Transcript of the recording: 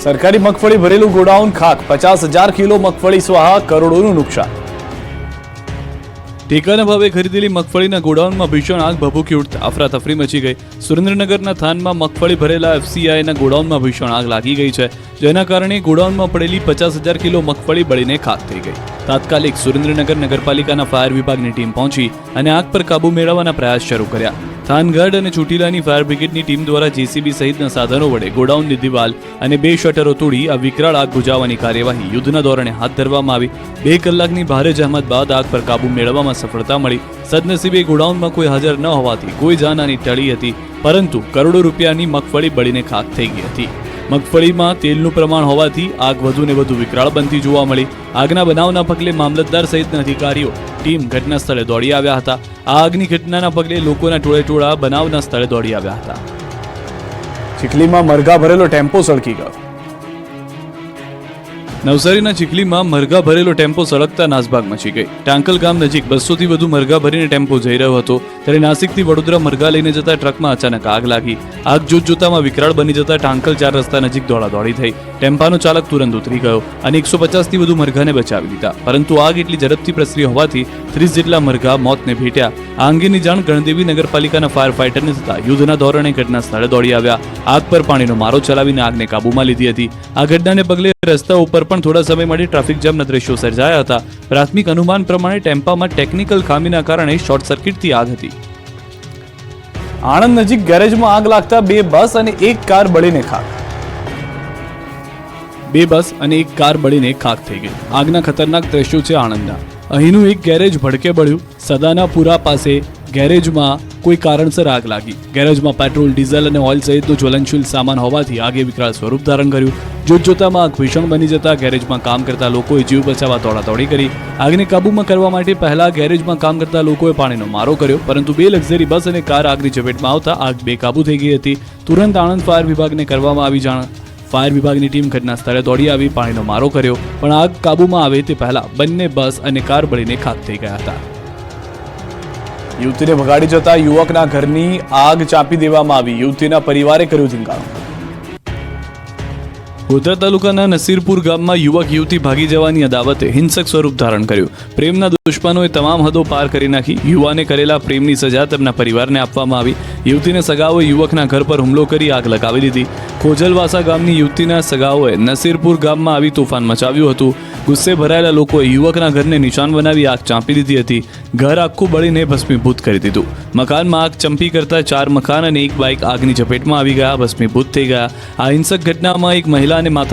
સરકારી મગફળી ભરેલું ગોડાઉન ખાક, 50,000 કિલો મગફળી સ્વાહા, કરોડોનું નુકસાન. ટેકાના ભાવે ખરીદેલી મગફળીના ગોડાઉનમાં ભીષણ આગ ભભૂકી ઉઠતા અફરાતફરી મચી ગઈ. સુરેન્દ્રનગરના થાનમાં મગફળી ભરેલા FCIના ગોડાઉનમાં ભીષણ આગ લાગી ગઈ છે, જેના કારણે ગોડાઉનમાં પડેલી 50,000 કિલો મગફળી બળીને ખાક થઈ ગઈ. તાત્કાલિક સુરેન્દ્રનગર નગરપાલિકાના ફાયર વિભાગની ટીમ પહોંચી અને આગ પર કાબુ મેળવવાના પ્રયાસ શરૂ કર્યા. થાનગઢ અને ચોટીલાની ફાયર બ્રિગેડની ટીમ દ્વારા JCB સહિતના સાધનો વડે ગોડાઉનની દિવાલ અને 2 શટરો તોડી આ વિકરાળ આગ બુઝાવવાની કાર્યવાહી યુદ્ધના ધોરણે હાથ ધરવામાં આવી. 2 કલાકની ભારે જહેમત બાદ આગ પર કાબુ મેળવવામાં સફળતા મળી. સદનસીબે ગોડાઉનમાં કોઈ હાજર ન હોવાથી કોઈ જાનહાની ટળી હતી, પરંતુ કરોડો રૂપિયાની મગફળી બળીને ખાક થઈ ગઈ હતી. મગફળીમાં તેલનું પ્રમાણ હોવાથી આગ વધુને વધુ વિકરાળ બનતી જોવા મળી. આગના બનાવના પગલે મામલતદાર સહિતના અધિકારીઓ ટીમ ઘટના સ્થળે દોડી આવ્યા હતા. આ આગની ઘટનાના પગલે લોકોના ટોળે બનાવના સ્થળે દોડી આવ્યા હતા. ચીખલીમાં મરઘા ભરેલો ટેમ્પો સળગી ગયો. નવસારીના ચીખલીમાં મરઘા ભરેલો ટેમ્પો સળગતા નાસભાગ મચી ગઈ. ટાંકલ ગામ નજીક 200 થી વધુ મરઘા ભરીને ટેમ્પો જઈ રહ્યો હતો, ત્યારે નાસિકથી વડોદરા મરઘા લઈને જતા ટ્રકમાં અચાનક આગ લાગી. આગ જોતજોતામાં વિકરાળ બની જતા ટાંકલ 4 રસ્તા નજીક દોડાદોડી થઈ. ટેમ્પાનો ચાલક તુરંત ઉતરી ગયો અને 150 થી વધુ મરઘાને બચાવી લીધા, પરંતુ આગ એટલી ઝડપથી પ્રસરી હોવાથી 30 જેટલા મરઘા મોતને ભેટ્યા. આ અંગેની જાણ ગણદેવી નગરપાલિકાના ફાયર ફાઈટરને થતા યુદ્ધના ધોરણે ઘટના સ્થળે દોડી આવ્યા. આગ પર પાણીનો મારો ચલાવીને આગને કાબૂમાં લીધી હતી. આ ઘટનાને પગલે રસ્તા ઉપર પણ થોડા સમય માટે ટ્રાફિક જામના દ્રશ્યો સર્જાયા હતા. પ્રાથમિક અનુમાન પ્રમાણે ટેમ્પામાં ટેકનિકલ ખામીના કારણે શોર્ટ સર્કિટથી આગ હતી. આણંદ નજીક ગેરેજમાં આગ લાગતા 2 બસ અને 1 કાર બળીને ખાક. 2 બસ અને 1 કાર બળીને ખાક થઈ ગઈ. આગના ખતરનાક દ્રશ્યો છે આણંદના. અહીંનું એક ગેરેજ ભડકે બળ્યું. સદાનાપુરા પાસે ગેરેજમાં કોઈ કારણસર આગ લાગી. ગેરેજમાં પેટ્રોલ, ડીઝલ અને ઓઇલ સહિતનો જ્વલનશીલ સામાન હોવાથી આગે વિકરાળ સ્વરૂપ ધારણ કર્યું. જોતજોતામાં આગ ભીષણ બની જતા ગેરેજમાં કામ કરતા લોકોએ જીવ બચાવવા દોડાદોડી કરી. આગને કાબૂમાં કરવા માટે પહેલા ગેરેજમાં કામ કરતા લોકોએ પાણીનો મારો કર્યો, પરંતુ 2 લક્ઝરી બસ અને કાર આગની ઝપેટમાં આવતા આગ બેકાબૂ થઈ ગઈ હતી. તુરંત આણંદ ફાયર વિભાગને કરવામાં આવી જાણ. ફાયર વિભાગની ટીમ ઘટના સ્થળે દોડી આવી પાણીનો મારો કર્યો, પણ આગ કાબૂમાં આવે તે પહેલા બંને બસ અને કાર બળીને ખાક થઈ ગયા હતા. યુવતીને ભગાડી જતા યુવકના ઘરની આગ ચાંપી દેવામાં આવી. યુવતીના પરિવારે કર્યું ધીંગાણું. ગોધરા તાલુકાના નસીરપુર ગામમાં યુવક યુવતી ભાગી જવાની અદાવતે હિંસક સ્વરૂપ ધારણ કર્યું. પ્રેમના દુશ્મનોએ તમામ હદો પાર કરી નાખી. યુવાને કરેલા પ્રેમની સજા તેમના પરિવારને આપવામાં આવી. યુવતીના સગાઓએ યુવકના ઘર પર હુમલો કરી આગ લગાવી દીધી. ખોજલવાસા ગામની યુવતીના સગાઓએ નસીરપુર ગામમાં આવી તોફાન મચાવ્યું હતું. ગુસ્સે ભરાયેલા લોકોએ યુવકના ઘરને નિશાન બનાવી આગ ચાંપી દીધી હતી. ઘર આખું બળીને ભસ્મીભૂત કરી દીધું. મકાનમાં આગ ચંપી કરતા 4 મકાન અને 1 બાઇક આગની ઝપેટમાં આવી ગયા, ભસ્મીભૂત થઈ ગયા. આ હિંસક ઘટનામાં એક મહિલા અને માતા